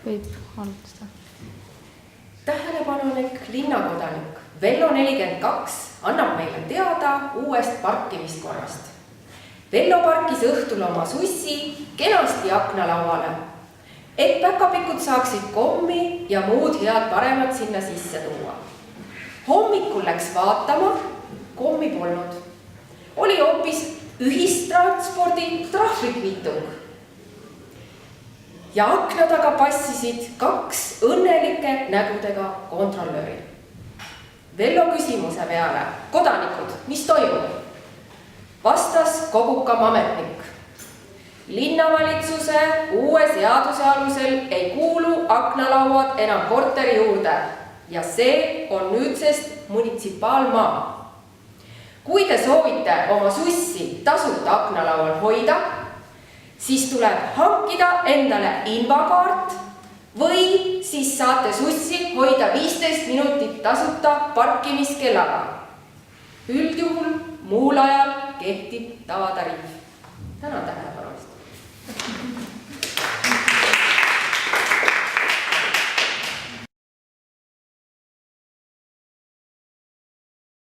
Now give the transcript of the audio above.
võib alustada. Tähelepanelik linnakodanik Vello 42 annab meile teada uuest parkimiskorrast. Vello parkis õhtul oma sussi kenasti aknalauale, et päkapikud saaksid kommi ja muud head paremat sinna sisse tuua. Hommikul läks vaatama, kommi polnud. Oli hoopis ühistranspordi trahvikviitung. Ja akna taga passisid 2 õnnelike nägudega kontrollööri. Vello küsimuse peale: kodanikud, mis toimub? Vastas kogukam ametnik. Linnavalitsuse uue seaduse alusel ei kuulu aknalauad enam korteri juurde ja see on nüüdsest munitsipaalmaa. Kui te soovite oma sussi tasuta aknalaual hoida, siis tuleb hankida endale invakaart või siis saate sussi hoida 15 minutit tasuta parkimiskellaga. Üldjuhul muul ajal kehtib tavatariif. Tänan tähelepanu.